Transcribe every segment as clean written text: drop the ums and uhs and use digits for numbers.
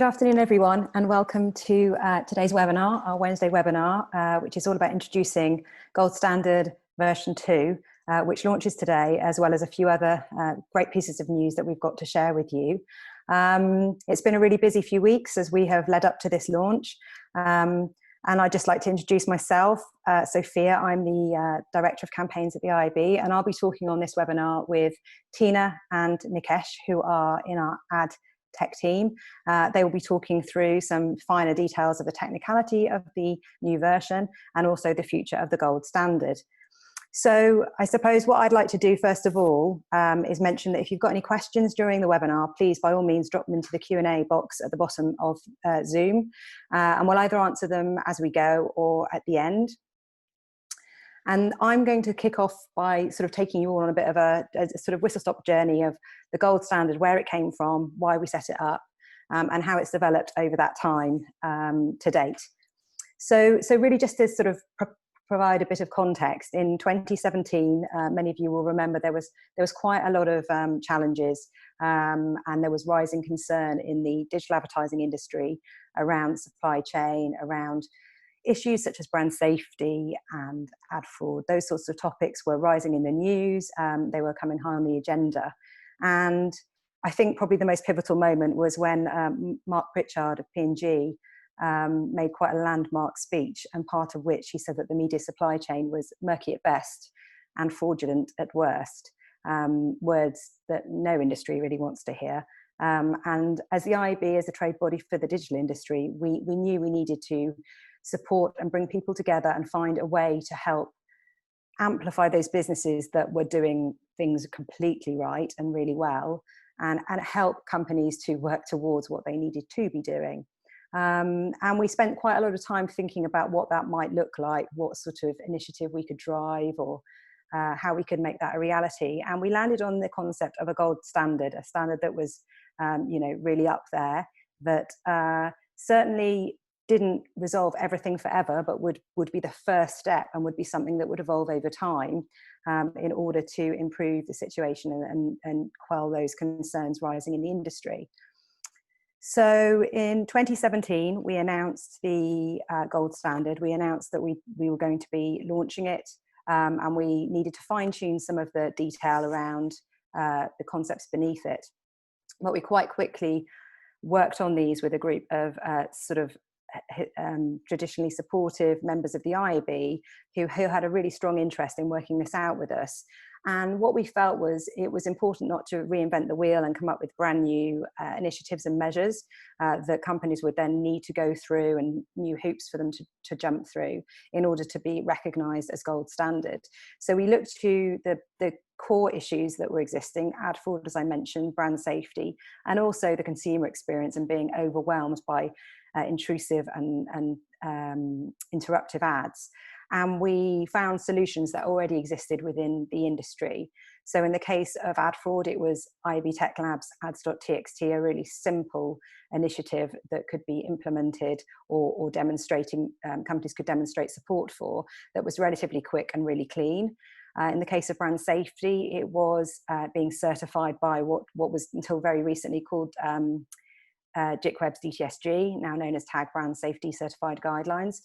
afternoon, everyone, and welcome to today's webinar, our Wednesday webinar, which is all about introducing Gold Standard version 2, which launches today, as well as a few other great pieces of news that we've got to share with you. It's been a really busy few weeks as we have led up to this launch. And I'd just like to introduce myself, Sophia. I'm the Director of Campaigns at the IAB, and I'll be talking on this webinar with Tina and Nikesh, who are in our ad tech team. They will be talking through some finer details of the technicality of the new version and also the future of the gold standard. So I suppose what I'd like to do first of all is mention that if you've got any questions during the webinar, please by all means drop them into the Q&A box at the bottom of Zoom, and we'll either answer them as we go or at the end. And I'm going to kick off by sort of taking you all on a bit of a sort of whistle-stop journey of the gold standard, where it came from, why we set it up, and how it's developed over that time to date. So really just to sort of provide a bit of context, in 2017, many of you will remember there was quite a lot of challenges, and there was rising concern in the digital advertising industry around supply chain, around issues such as brand safety and ad fraud. Those sorts of topics were rising in the news. They were coming high on the agenda. And I think probably the most pivotal moment was when Mark Pritchard of P&G made quite a landmark speech, and part of which he said that the media supply chain was murky at best and fraudulent at worst, words that no industry really wants to hear. And as the IAB, as a trade body for the digital industry, we knew we needed to support and bring people together and find a way to help amplify those businesses that were doing things completely right and really well, and help companies to work towards what they needed to be doing. And we spent quite a lot of time thinking about what that might look like, what sort of initiative we could drive, or how we could make that a reality. And we landed on the concept of a gold standard, a standard that was, really up there, that certainly didn't resolve everything forever, but would be the first step and would be something that would evolve over time in order to improve the situation and quell those concerns rising in the industry. So in 2017, we announced the gold standard. We announced that we were going to be launching it, and we needed to fine tune some of the detail around the concepts beneath it. But we quite quickly worked on these with a group of traditionally supportive members of the IAB who had a really strong interest in working this out with us. And what we felt was it was important not to reinvent the wheel and come up with brand new initiatives and measures that companies would then need to go through, and new hoops for them to jump through in order to be recognised as gold standard. So we looked to the core issues that were existing: ad fraud, as I mentioned, brand safety, and also the consumer experience and being overwhelmed by intrusive and interruptive ads. And we found solutions that already existed within the industry. So in the case of ad fraud, it was IAB Tech Labs ads.txt, a really simple initiative that could be implemented or demonstrating, companies could demonstrate support for, that was relatively quick and really clean. In the case of brand safety, it was being certified by what was until very recently called JICWeb's DTSG, now known as Tag Brand Safety Certified Guidelines.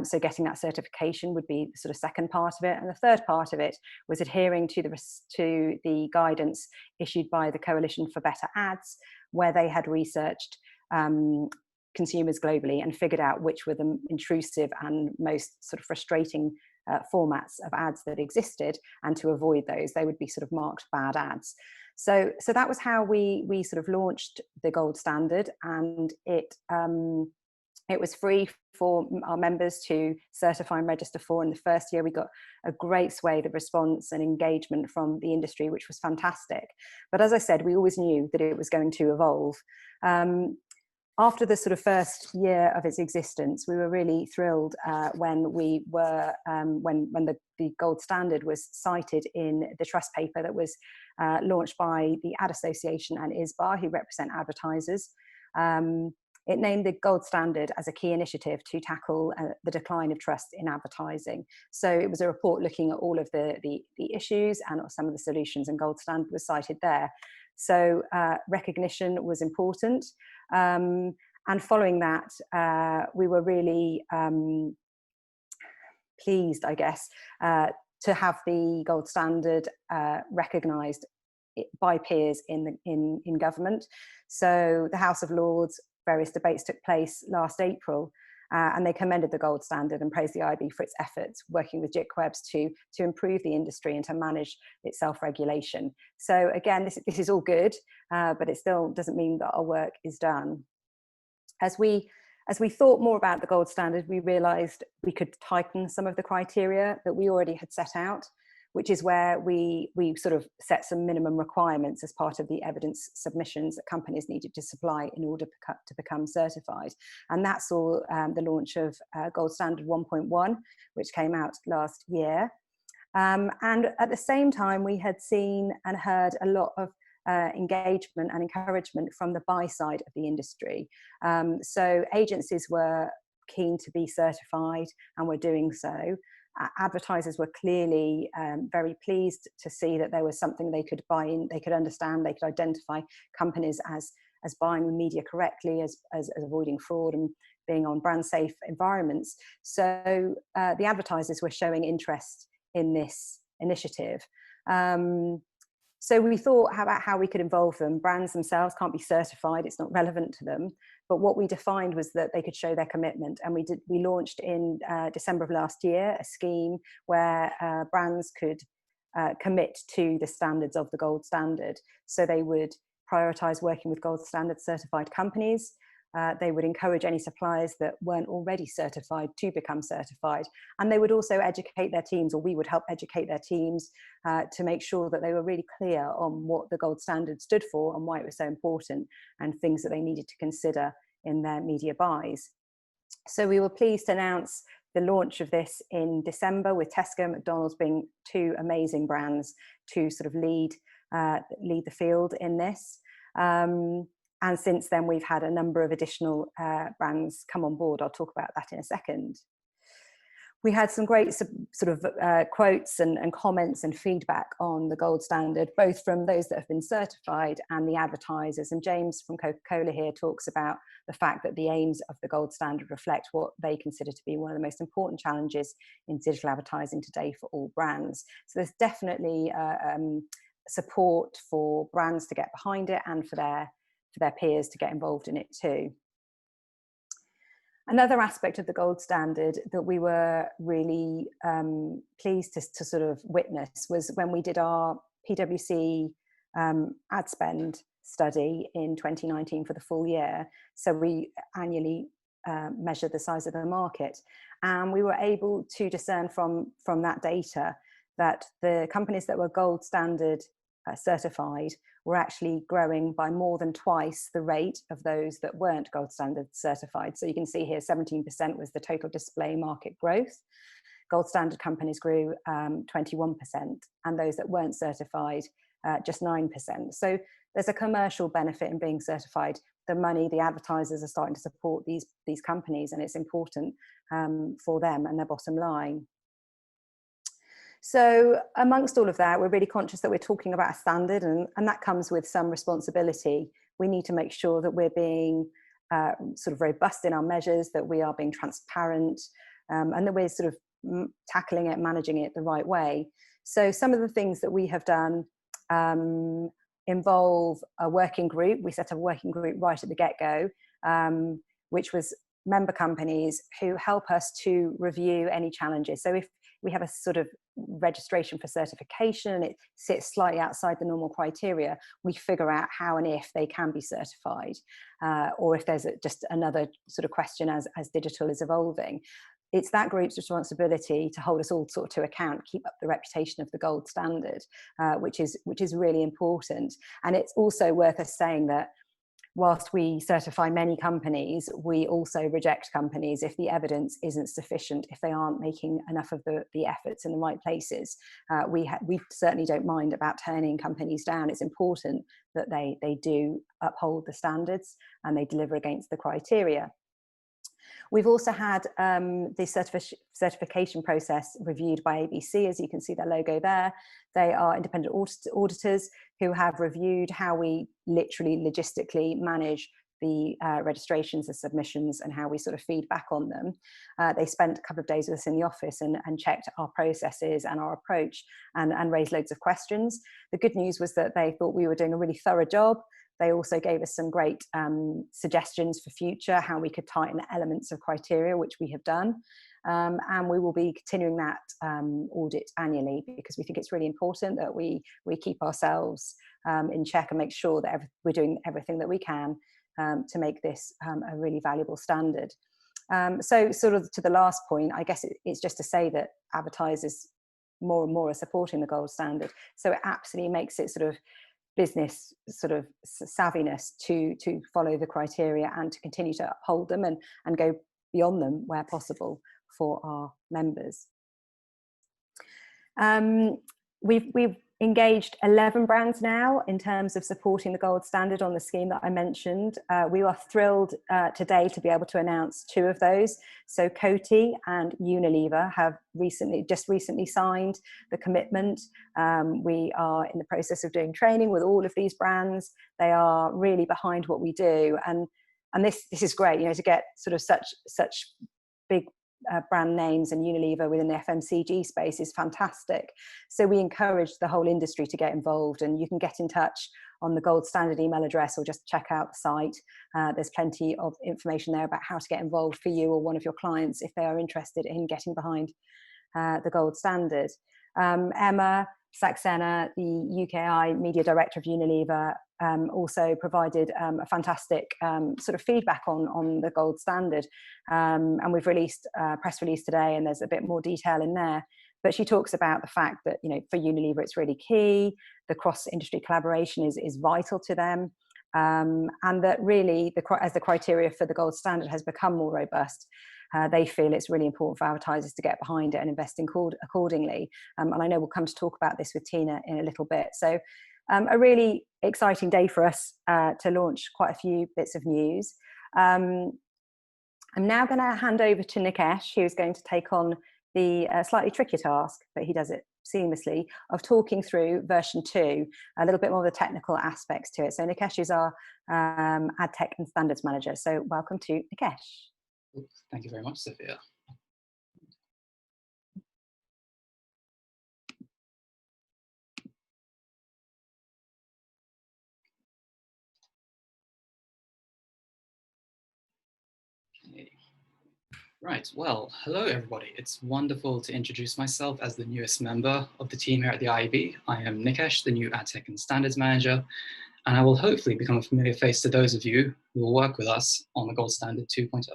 So getting that certification would be the sort of second part of it. And the third part of it was adhering to the guidance issued by the Coalition for Better Ads, where they had researched consumers globally and figured out which were the intrusive and most sort of frustrating formats of ads that existed, and to avoid those, they would be sort of marked bad ads. So that was how we sort of launched the gold standard, and it was free for our members to certify and register for. In the first year, we got a great swathe of response and engagement from the industry, which was fantastic. But as I said, we always knew that it was going to evolve. After the sort of first year of its existence, we were really thrilled when the gold standard was cited in the trust paper that was launched by the Ad Association and ISBA, who represent advertisers. It named the gold standard as a key initiative to tackle the decline of trust in advertising. So it was a report looking at all of the issues and some of the solutions, and gold standard was cited there. So recognition was important. And And following that, we were really pleased, I guess, to have the gold standard recognised by peers in government. So the House of Lords, various debates took place last April, and they commended the gold standard and praised the IAB for its efforts working with JICWebs to improve the industry and to manage its self-regulation. So again, this is all good, but it still doesn't mean that our work is done. As we thought more about the gold standard, we realised we could tighten some of the criteria that we already had set out, which is where we sort of set some minimum requirements as part of the evidence submissions that companies needed to supply in order to become certified. And that saw the launch of Gold Standard 1.1, which came out last year. And at the same time, we had seen and heard a lot of engagement and encouragement from the buy side of the industry. So agencies were keen to be certified and were doing so. Advertisers were clearly very pleased to see that there was something they could buy in, they could understand, they could identify companies as buying media correctly, as avoiding fraud and being on brand safe environments. So the advertisers were showing interest in this initiative. So we thought about how we could involve them. Brands themselves can't be certified, it's not relevant to them. But what we defined was that they could show their commitment. And we launched in December of last year a scheme where brands could commit to the standards of the gold standard. So they would prioritize working with gold standard certified companies. They would encourage any suppliers that weren't already certified to become certified. And they would also educate their teams, or we would help educate their teams to make sure that they were really clear on what the gold standard stood for and why it was so important, and things that they needed to consider in their media buys. So we were pleased to announce the launch of this in December, with Tesco and McDonald's being two amazing brands to sort of lead the field in this. And since then, we've had a number of additional brands come on board. I'll talk about that in a second. We had some great sort of quotes and comments and feedback on the gold standard, both from those that have been certified and the advertisers. And James from Coca-Cola here talks about the fact that the aims of the gold standard reflect what they consider to be one of the most important challenges in digital advertising today for all brands. So there's definitely support for brands to get behind it and for their peers to get involved in it too. Another aspect of the gold standard that we were really pleased to sort of witness was when we did our PwC ad spend study in 2019 for the full year. So we annually measure the size of the market, and we were able to discern from that data that the companies that were gold standard certified were actually growing by more than twice the rate of those that weren't gold standard certified. So you can see here 17% was the total display market growth. Gold standard companies grew 21%, and those that weren't certified just 9%. So there's a commercial benefit in being certified. The money, the advertisers are starting to support these companies, and it's important for them and their bottom line. So amongst all of that, we're really conscious that we're talking about a standard, and that comes with some responsibility. We need to make sure that we're being sort of robust in our measures, that we are being transparent, and that we're sort of tackling it, managing it the right way. So some of the things that we have done involve a working group. We set up a working group right at the get-go, which was member companies who help us to review any challenges. So if we have a sort of registration for certification, it sits slightly outside the normal criteria, we figure out how and if they can be certified, or if there's just another sort of question as digital is evolving. It's that group's responsibility to hold us all sort of to account, keep up the reputation of the gold standard, which is really important. And it's also worth us saying that whilst we certify many companies, we also reject companies if the evidence isn't sufficient, if they aren't making enough of the efforts in the right places. We certainly don't mind about turning companies down. It's important that they do uphold the standards and they deliver against the criteria. We've also had the certification process reviewed by ABC, as you can see their logo there. They are independent auditors who have reviewed how we literally logistically manage the registrations, the submissions, and how we sort of feed back on them. They spent a couple of days with us in the office and checked our processes and our approach and raised loads of questions. The good news was that they thought we were doing a really thorough job. They also gave us some great suggestions for future, how we could tighten elements of criteria, which we have done. And we will be continuing that audit annually, because we think it's really important that we keep ourselves in check and make sure that we're doing everything that we can to make this a really valuable standard. So sort of to the last point, I guess it's just to say that advertisers more and more are supporting the gold standard. So it absolutely makes it sort of business sort of savviness to follow the criteria and to continue to uphold them and go beyond them where possible for our members. We've engaged 11 brands now in terms of supporting the gold standard on the scheme that I mentioned. We are thrilled today to be able to announce 2 of those. So Coty and Unilever have just recently signed the commitment. We are in the process of doing training with all of these brands. They are really behind what we do, and this is great, you know, to get sort of such big brand names, and Unilever within the FMCG space is fantastic. So we encourage the whole industry to get involved, and you can get in touch on the gold standard email address or just check out the site. There's plenty of information there about how to get involved for you or one of your clients if they are interested in getting behind the gold standard. Emma Saxena, the UKI media director of Unilever, also provided a fantastic sort of feedback on the gold standard, and we've released a press release today, and there's a bit more detail in there. But she talks about the fact that, you know, for Unilever it's really key, the cross-industry collaboration is vital to them, and that really as the criteria for the gold standard has become more robust, they feel it's really important for advertisers to get behind it and invest accordingly. And I know we'll come to talk about this with Tina in a little bit. So a really exciting day for us to launch quite a few bits of news. I'm now going to hand over to Nikesh, who's going to take on the slightly trickier task, but he does it seamlessly, of talking through version 2, a little bit more of the technical aspects to it. So Nikesh is our ad tech and standards manager. So welcome to Nikesh. Thank you very much, Sophia. Okay. Right, well, hello everybody. It's wonderful to introduce myself as the newest member of the team here at the IAB. I am Nikesh, the new ad tech and standards manager, and I will hopefully become a familiar face to those of you who will work with us on the Gold Standard 2.0.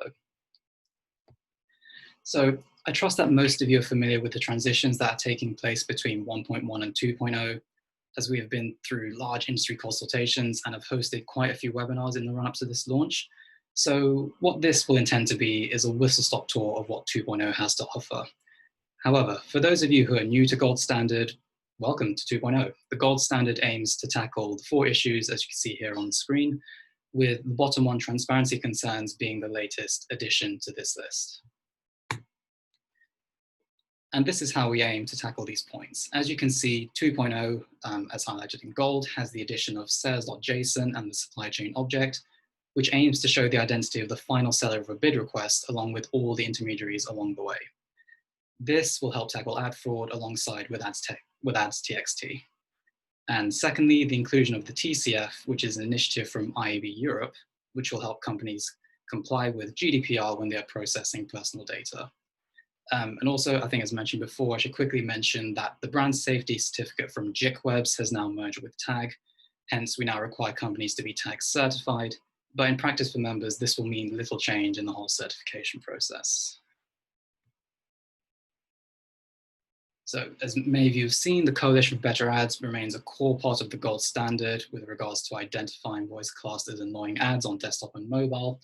So I trust that most of you are familiar with the transitions that are taking place between 1.1 and 2.0, as we have been through large industry consultations and have hosted quite a few webinars in the run-up to this launch. So what this will intend to be is a whistle-stop tour of what 2.0 has to offer. However, for those of you who are new to Gold Standard, welcome to 2.0. The Gold Standard aims to tackle the 4 issues, as you can see here on the screen, with the bottom 1, transparency concerns, being the latest addition to this list. And this is how we aim to tackle these points. As you can see, 2.0, as highlighted in gold, has the addition of sales.json and the supply chain object, which aims to show the identity of the final seller of a bid request along with all the intermediaries along the way. This will help tackle ad fraud alongside with ads.txt. And secondly, the inclusion of the TCF, which is an initiative from IAB Europe, which will help companies comply with GDPR when they are processing personal data. And also, I think as mentioned before, I should quickly mention that the brand safety certificate from JIC has now merged with TAG. Hence, we now require companies to be TAG certified. But in practice for members, this will mean little change in the whole certification process. So as many of you have seen, the Coalition for Better Ads remains a core part of the gold standard with regards to identifying voice classed as annoying ads on desktop and mobile.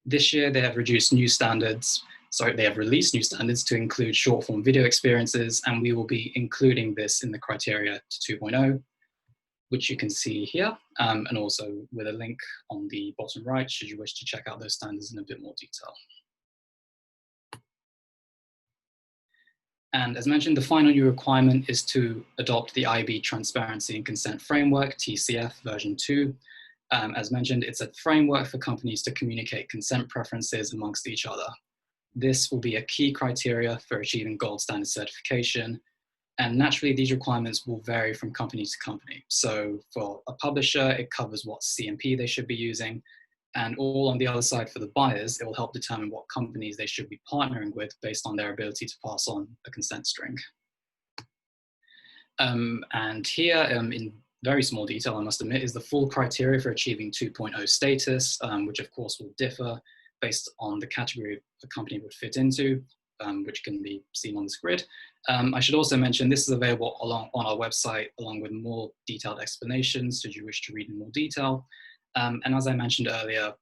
This year, they have released new standards to include short form video experiences, and we will be including this in the criteria to 2.0, which you can see here, and also with a link on the bottom right, should you wish to check out those standards in a bit more detail. And as mentioned, the final new requirement is to adopt the IAB Transparency and Consent Framework, TCF version 2. As mentioned, it's a framework for companies to communicate consent preferences amongst each other. This will be a key criteria for achieving gold standard certification. And naturally, these requirements will vary from company to company. So for a publisher, it covers what CMP they should be using. And all on the other side for the buyers, it will help determine what companies they should be partnering with based on their ability to pass on a consent string. And here, in very small detail, I must admit, is the full criteria for achieving 2.0 status, which of course will differ based on the category the company would fit into, which can be seen on this grid. I should also mention this is available on our website along with more detailed explanations should you wish to read in more detail. And as I mentioned earlier,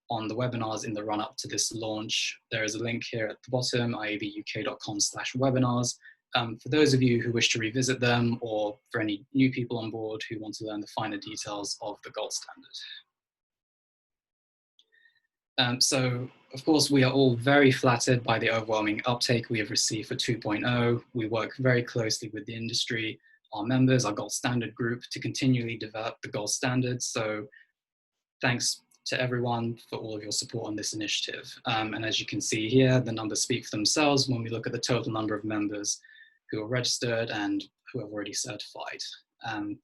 on the webinars in the run-up to this launch, there is a link here at the bottom, iabuk.com/webinars. For those of you who wish to revisit them, or for any new people on board who want to learn the finer details of the gold standard. So, of course, we are all very flattered by the overwhelming uptake we have received for 2.0. We work very closely with the industry, our members, our gold standard group, to continually develop the gold standard. So thanks to everyone for all of your support on this initiative. And as you can see here, the numbers speak for themselves when we look at the total number of members who are registered and who have already certified. And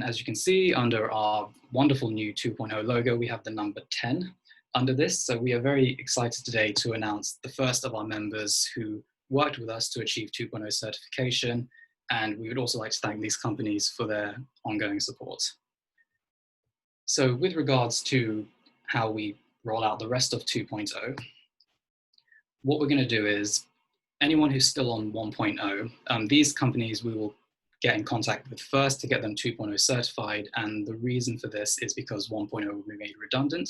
as you can see, under our wonderful new 2.0 logo, we have the number 10 under this. So we are very excited today to announce the first of our members who worked with us to achieve 2.0 certification. And we would also like to thank these companies for their ongoing support. So with regards to how we roll out the rest of 2.0, what we're going to do is anyone who's still on 1.0, these companies we will get in contact with first to get them 2.0 certified. And the reason for this is because 1.0 will be made redundant.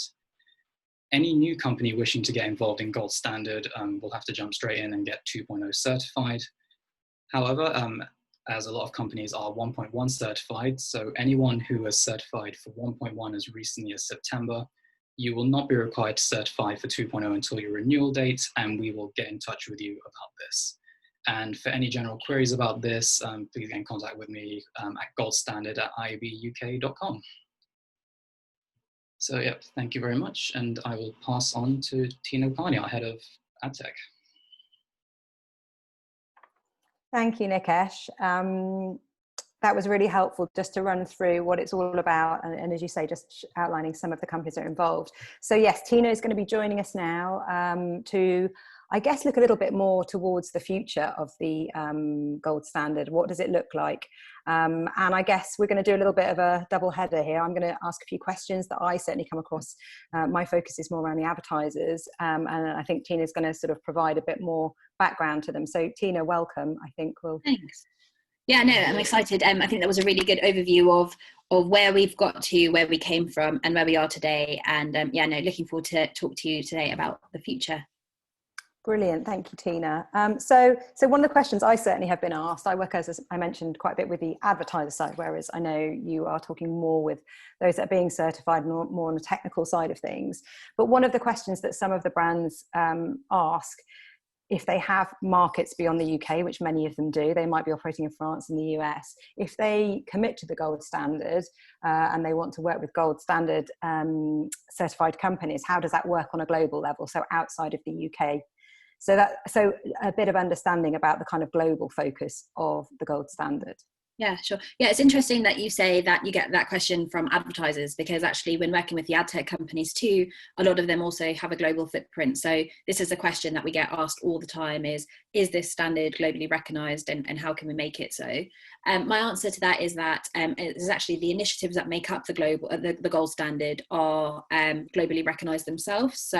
Any new company wishing to get involved in gold standard will have to jump straight in and get 2.0 certified. However, as a lot of companies are 1.1 certified, so anyone who is certified for 1.1 as recently as September, you will not be required to certify for 2.0 until your renewal date, and we will get in touch with you about this. And for any general queries about this, please get in contact with me at goldstandard@iabuk.com. So yeah, thank you very much, and I will pass on to Tina Carney, our head of AdTech. Thank you, Nikesh. That was really helpful just to run through what it's all about. And as you say, just outlining some of the companies that are involved. So yes, Tina is going to be joining us now to, I guess, look a little bit more towards the future of the gold standard. What does it look like? And I guess we're going to do a little bit of a double header here. I'm going to ask a few questions that I certainly come across. My focus is more around the advertisers. And I think Tina's going to sort of provide a bit more background to them. So Tina, welcome. I think we'll... Thanks. Yeah, no, I'm excited. I think that was a really good overview of where we've got to, where we came from and where we are today. And yeah, no, looking forward to talk to you today about the future. Brilliant. Thank you, Tina. So one of the questions I certainly have been asked, I work, as I mentioned, quite a bit with the advertiser side, whereas I know you are talking more with those that are being certified, more on the technical side of things. But one of the questions that some of the brands ask, if they have markets beyond the UK, which many of them do, they might be operating in France and the US. If they commit to the gold standard and they want to work with gold standard certified companies, how does that work on a global level? So outside of the UK. So a bit of understanding about the kind of global focus of the gold standard. Yeah, sure. Yeah, it's interesting that you say that you get that question from advertisers, because actually when working with the ad tech companies too, a lot of them also have a global footprint. So this is a question that we get asked all the time is this standard globally recognized and how can we make it so? My answer to that is that is actually the initiatives that make up the gold standard are globally recognized themselves.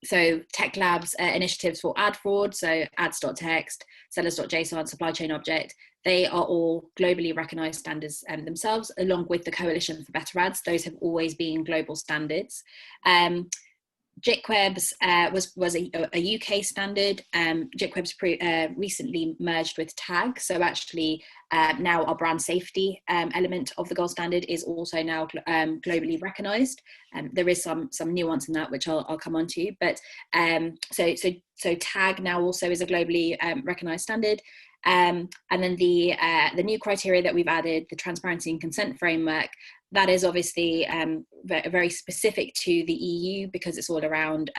So Tech Lab's initiatives for ad fraud, so ads.txt, sellers.json, supply chain object, they are all globally recognized standards themselves, along with the Coalition for Better Ads. Those have always been global standards. JICWebs was a UK standard. JICWebs recently merged with TAG, so actually now our brand safety element of the gold standard is also now globally recognised. There is some nuance in that which I'll come on to, but so TAG now also is a globally recognised standard. And then the new criteria that we've added, the transparency and consent framework, that is obviously very specific to the EU, because it's all around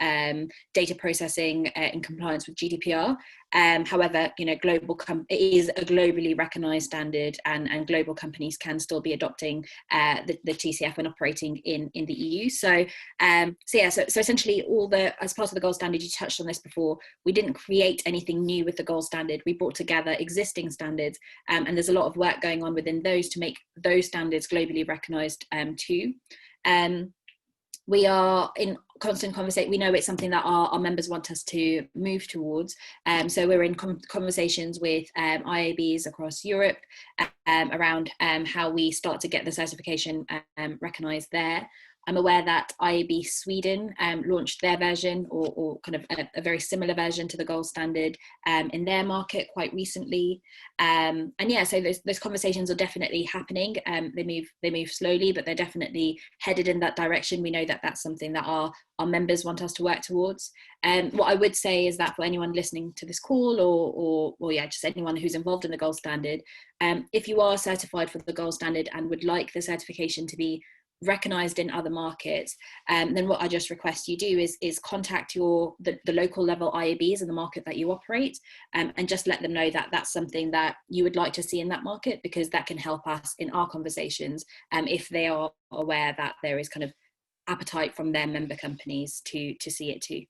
data processing in compliance with GDPR. However, it is a globally recognised standard, and global companies can still be adopting the TCF when operating in the EU. So essentially, as part of the gold standard, you touched on this before, we didn't create anything new with the gold standard. We brought together existing standards, and there's a lot of work going on within those to make those standards globally recognised too. We are in constant conversation. We know it's something that our members want us to move towards. So we're in conversations with IABs across Europe around how we start to get the certification recognised there. I'm aware that IAB Sweden launched their version, or kind of a very similar version to the gold standard in their market quite recently. And yeah, so those conversations are definitely happening. They move slowly, but they're definitely headed in that direction. We know that that's something that our members want us to work towards. What I would say is that for anyone listening to this call, or just anyone who's involved in the gold standard, if you are certified for the gold standard and would like the certification to be recognised in other markets, then what I just request you do is contact the local level IABs in the market that you operate, and just let them know that that's something that you would like to see in that market, because that can help us in our conversations, if they are aware that there is kind of appetite from their member companies to see it too.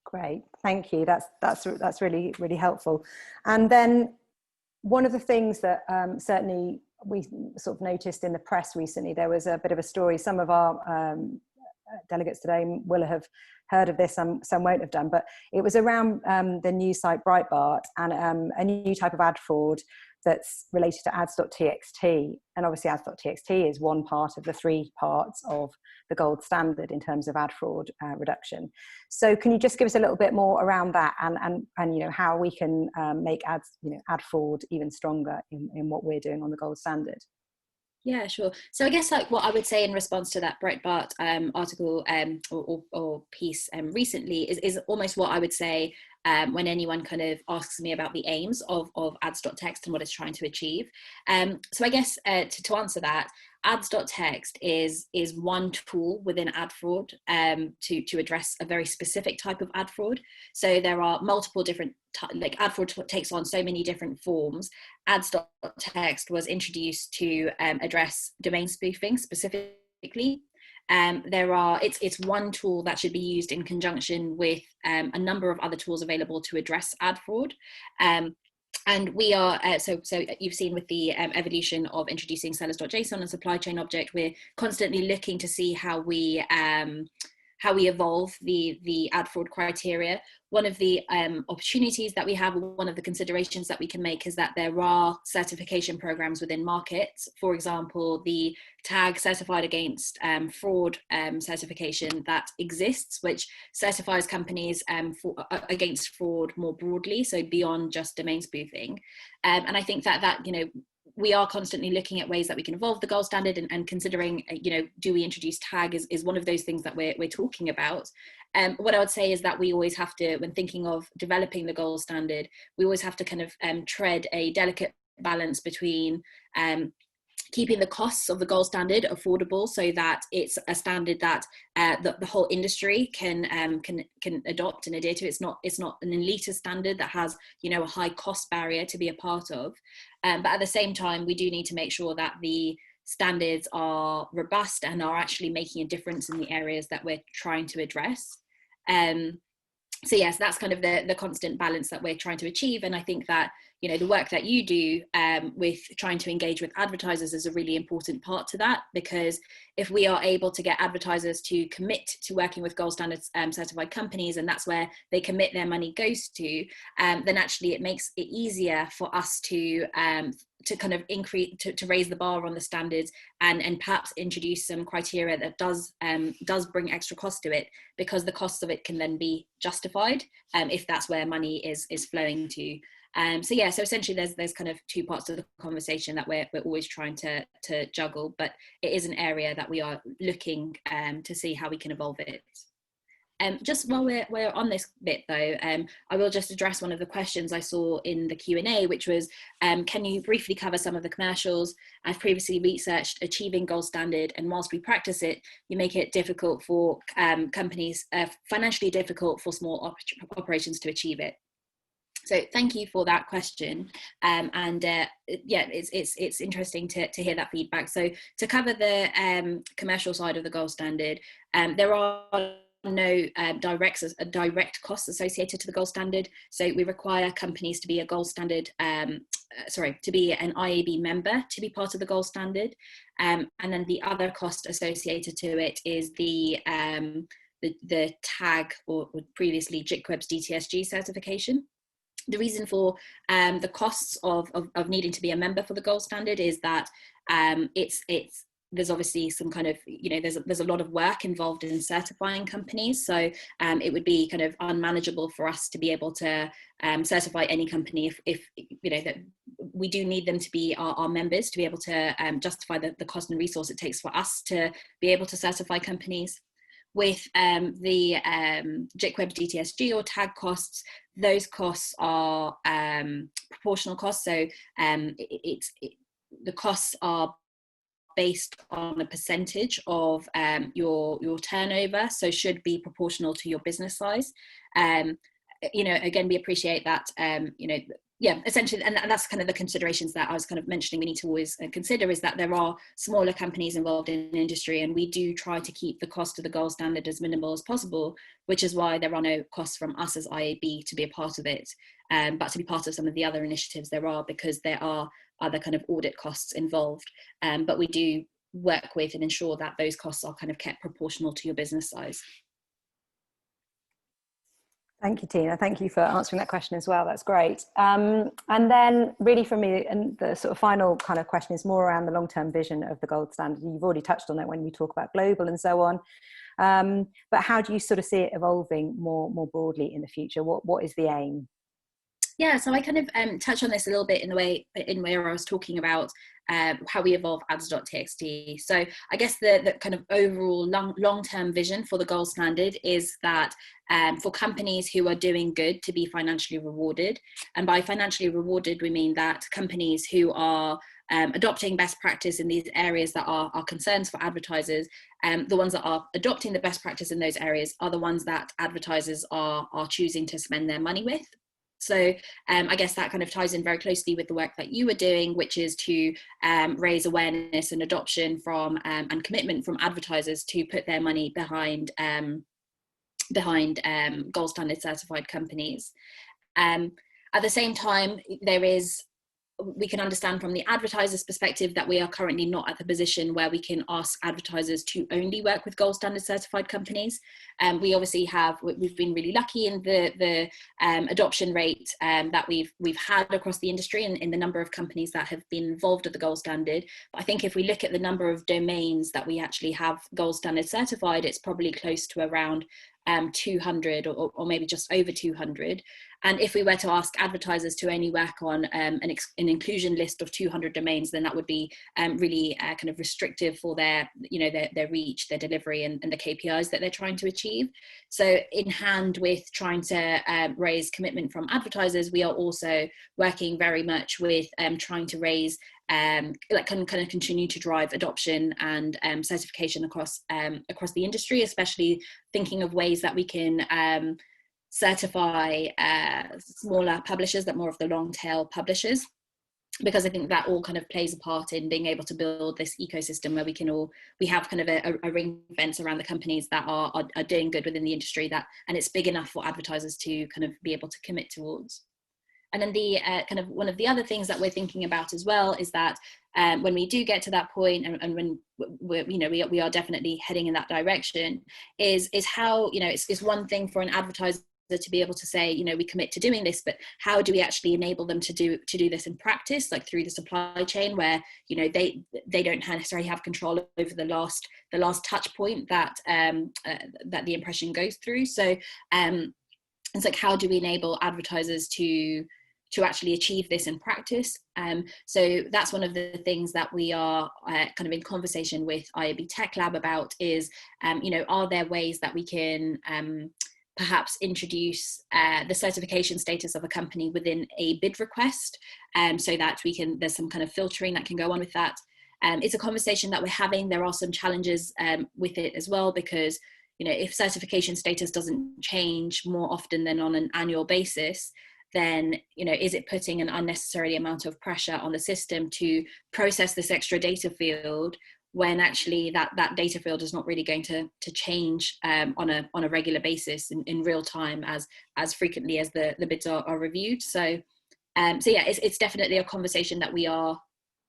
Great, thank you. That's really, really helpful. And then one of the things that certainly we sort of noticed in the press recently, there was a bit of a story. Some of our delegates today will have heard of this, some won't have done, but it was around the news site Breitbart and a new type of ad fraud that's related to ads.txt. And obviously ads.txt is one part of the three parts of the gold standard in terms of ad fraud reduction. So can you just give us a little bit more around that, and how we can make ad fraud even stronger in what we're doing on the gold standard? Yeah, sure. So I guess what I would say in response to that Breitbart article or piece recently is almost what I would say when anyone kind of asks me about the aims of ads.txt and what it's trying to achieve. So I guess to answer that, ads.txt is one tool within ad fraud to address a very specific type of ad fraud. So there are multiple different, ad fraud takes on so many different forms. Ads.txt was introduced to address domain spoofing specifically. It's one tool that should be used in conjunction with a number of other tools available to address ad fraud. And we are, so you've seen with the evolution of introducing sellers.json and supply chain object, we're constantly looking to see how we evolve the ad fraud criteria. One of the opportunities that we have, one of the considerations that we can make, is that there are certification programs within markets. For example, the tag certified against fraud certification that exists, which certifies companies against fraud more broadly, so beyond just domain spoofing. And I think that we are constantly looking at ways that we can evolve the gold standard, and considering, do we introduce tag is one of those things that we're talking about. What I would say is that we always have to, when thinking of developing the gold standard, we always have to kind of tread a delicate balance between keeping the costs of the gold standard affordable, so that it's a standard that the whole industry can adopt and adhere to. It's not an elitist standard that has a high cost barrier to be a part of. But at the same time, we do need to make sure that the standards are robust and are actually making a difference in the areas that we're trying to address. So yes, that's kind of the constant balance that we're trying to achieve. And I think that, the work that you do with trying to engage with advertisers is a really important part to that, because if we are able to get advertisers to commit to working with gold standards certified companies, and that's where they commit their money goes to, then actually it makes it easier for us to kind of increase, to raise the bar on the standards, and perhaps introduce some criteria that does bring extra cost to it, because the costs of it can then be justified if that's where money is flowing to. So essentially there's kind of two parts of the conversation that we're always trying to juggle, but it is an area that we are looking to see how we can evolve it. Just while we're on this bit though, I will just address one of the questions I saw in the Q&A, which was, can you briefly cover some of the commercials? I've previously researched achieving gold standard, and whilst we practice it, you make it difficult for companies, financially difficult for small operations to achieve it. So thank you for that question. Yeah, it's interesting to hear that feedback. So to cover the commercial side of the gold standard, there are no direct costs associated to the gold standard. So we require companies to be a gold standard, to be an IAB member to be part of the gold standard. And then the other cost associated to it is the tag or previously JICWeb's DTSG certification. The reason for the costs of needing to be a member for the gold standard is that there's obviously some kind of, there's a lot of work involved in certifying companies. So it would be kind of unmanageable for us to be able to certify any company if that we do need them to be our members to be able to justify the cost and resource it takes for us to be able to certify companies. With the JICWeb DTSG or tag costs, those costs are proportional costs. So the costs are based on a percentage of your turnover, so should be proportional to your business size. Again, we appreciate that, yeah, essentially, and that's kind of the considerations that I was kind of mentioning we need to always consider, is that there are smaller companies involved in the industry, and we do try to keep the cost of the gold standard as minimal as possible, which is why there are no costs from us as IAB to be a part of it. But to be part of some of the other initiatives there are, because there are other kind of audit costs involved. But we do work with and ensure that those costs are kind of kept proportional to your business size. Thank you, Tina. Thank you for answering that question as well. That's great. And then really for me, and the sort of final kind of question is more around the long-term vision of the gold standard. You've already touched on that when we talk about global and so on. But how do you sort of see it evolving more broadly in the future? What is the aim? Yeah, so I kind of touched on this a little bit in where I was talking about how we evolve ads.txt. So I guess the kind of overall long-term vision for the gold standard is that for companies who are doing good to be financially rewarded. And by financially rewarded, we mean that companies who are adopting best practice in these areas that are concerns for advertisers, the ones that are adopting the best practice in those areas are the ones that advertisers are choosing to spend their money with. So I guess that kind of ties in very closely with the work that you were doing, which is to raise awareness and adoption from and commitment from advertisers to put their money behind gold standard certified companies. At the same time, we can understand from the advertiser's perspective that we are currently not at the position where we can ask advertisers to only work with gold standard certified companies. We obviously we've been really lucky in the adoption rate that we've had across the industry and in the number of companies that have been involved at the gold standard. But I think if we look at the number of domains that we actually have gold standard certified, it's probably close to around 200 or maybe just over 200. And if we were to ask advertisers to only work on an inclusion list of 200 domains, then that would be really kind of restrictive for their reach, their delivery, and the KPIs that they're trying to achieve. So in hand with trying to raise commitment from advertisers, we are also working very much with trying to raise kind of continue to drive adoption and certification across the industry, especially thinking of ways that we can certify smaller publishers, that more of the long tail publishers, because I think that all kind of plays a part in being able to build this ecosystem where we have kind of a ring fence around the companies that are doing good within the industry, and it's big enough for advertisers to kind of be able to commit towards. And then the kind of one of the other things that we're thinking about as well is that when we do get to that point, and when we are definitely heading in that direction, is how it's one thing for an advertiser to be able to say, we commit to doing this, but how do we actually enable them to do this in practice, like through the supply chain, where they don't necessarily have control over the last touch point that the impression goes through. So it's like, how do we enable advertisers to to actually achieve this in practice. So that's one of the things that we are kind of in conversation with IAB Tech Lab about is, are there ways that we can perhaps introduce the certification status of a company within a bid request, so that there's some kind of filtering that can go on with that. It's a conversation that we're having. There are some challenges with it as well, because if certification status doesn't change more often than on an annual basis, then is it putting an unnecessary amount of pressure on the system to process this extra data field, when actually that data field is not really going to change on a regular basis in real time as frequently as the bids are reviewed. So yeah, it's definitely a conversation that we are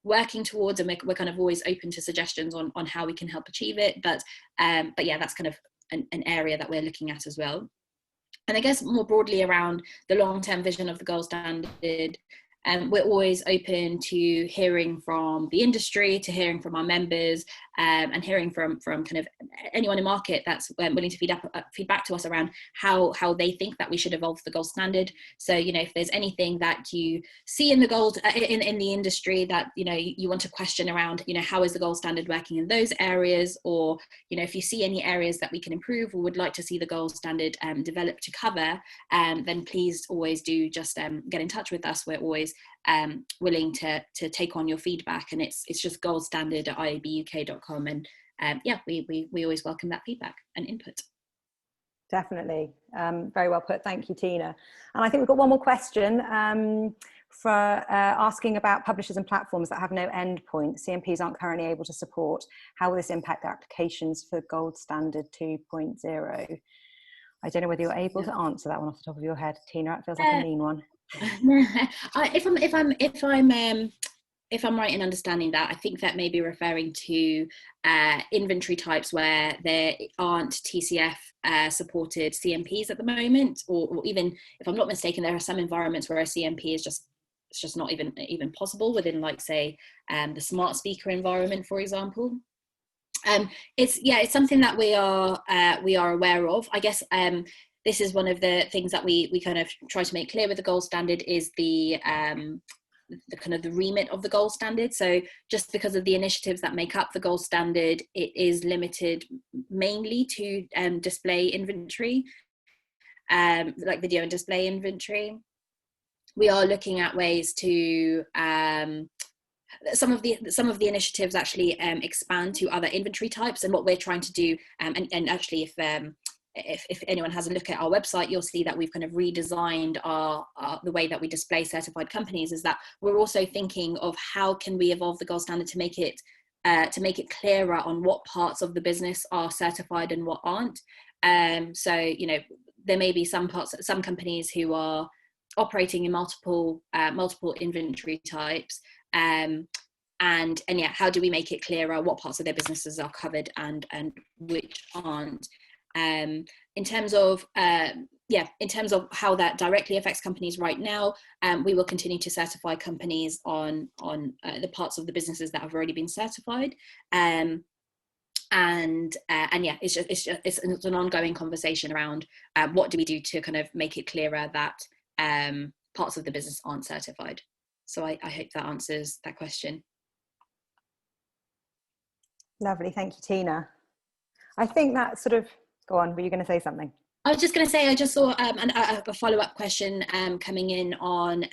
working towards, and we're kind of always open to suggestions on how we can help achieve it. But yeah, that's kind of an area that we're looking at as well. And I guess more broadly around the long-term vision of the gold standard, we're always open to hearing from the industry, to hearing from our members, and hearing from kind of anyone in market that's willing to feedback to us around how they think that we should evolve the gold standard. So if there's anything that you see in the gold in the industry that you want to question around, how is the gold standard working in those areas, or if you see any areas that we can improve or would like to see the gold standard developed to cover, then please always do just get in touch with us. We're always willing to take on your feedback, and it's just goldstandard@iabuk.com, and yeah, we always welcome that feedback and input. Definitely. Very well put. Thank you, Tina. And I think we've got one more question for asking about publishers and platforms that have no endpoint CMPs aren't currently able to support. How will this impact applications for Gold Standard 2.0? I don't know whether you're able to answer that one off the top of your head, Tina. It feels like a mean one. If I'm right in understanding that, I think that may be referring to inventory types where there aren't TCF supported CMPs at the moment, or even, if I'm not mistaken, there are some environments where a CMP is just not even possible within, like, say, the smart speaker environment, for example. It's something that we are aware of. I guess this is one of the things that we kind of try to make clear with the gold standard, is the kind of the remit of the gold standard. So just because of the initiatives that make up the gold standard, it is limited mainly to display inventory, like video and display inventory. We are looking at ways to some of the initiatives actually expand to other inventory types, and what we're trying to do, and actually if anyone has a look at our website, you'll see that we've kind of redesigned the way that we display certified companies, is that we're also thinking of how can we evolve the gold standard to make it clearer on what parts of the business are certified and what aren't. So there may be some companies who are operating in multiple inventory types, and yeah, how do we make it clearer what parts of their businesses are covered and which aren't? In terms of how that directly affects companies right now, we will continue to certify companies on the parts of the businesses that have already been certified, and yeah, it's an ongoing conversation around what do we do to kind of make it clearer that parts of the business aren't certified. So I hope that answers that question. Lovely, thank you, Tina. I think that sort of, go on, were you going to say something? I was just going to say, I just saw a follow-up question coming in on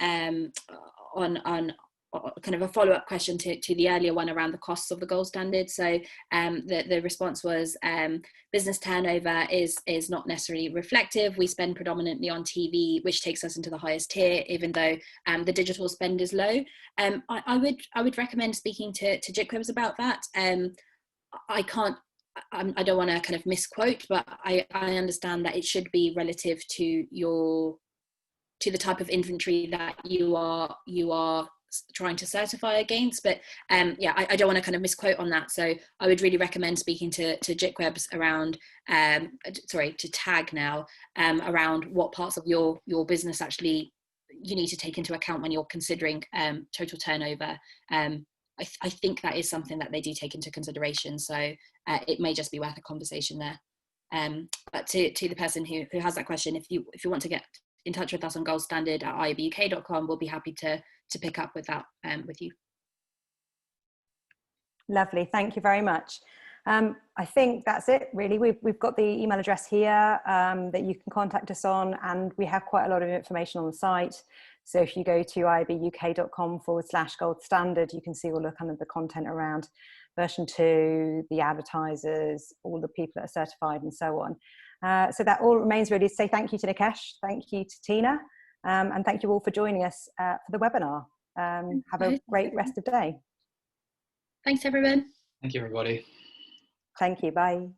kind of a follow-up question to the earlier one around the costs of the gold standard. So the response was business turnover is not necessarily reflective. We spend predominantly on TV, which takes us into the highest tier, even though the digital spend is low. I would recommend speaking to JITWebs about that. I don't want to kind of misquote, but I understand that it should be relative to the type of inventory that you are trying to certify against. But yeah, I don't want to kind of misquote on that. So I would really recommend speaking to JITWebs around, to TAG now, around what parts of your business actually you need to take into account when you're considering total turnover. I think that is something that they do take into consideration. So it may just be worth a conversation there. But to the person who has that question, if you want to get in touch with us on goldstandard@iabuk.com, we'll be happy to pick up with that with you. Lovely, thank you very much. I think that's it really. We've got the email address here that you can contact us on, and we have quite a lot of information on the site. So if you go to iabuk.com/gold standard, you can see all the kind of the content around version 2, the advertisers, all the people that are certified and so on. So that all remains really to say thank you to Nikesh, thank you to Tina, and thank you all for joining us for the webinar. Have a great rest of the day. Thanks everyone. Thank you, everybody. Thank you, bye.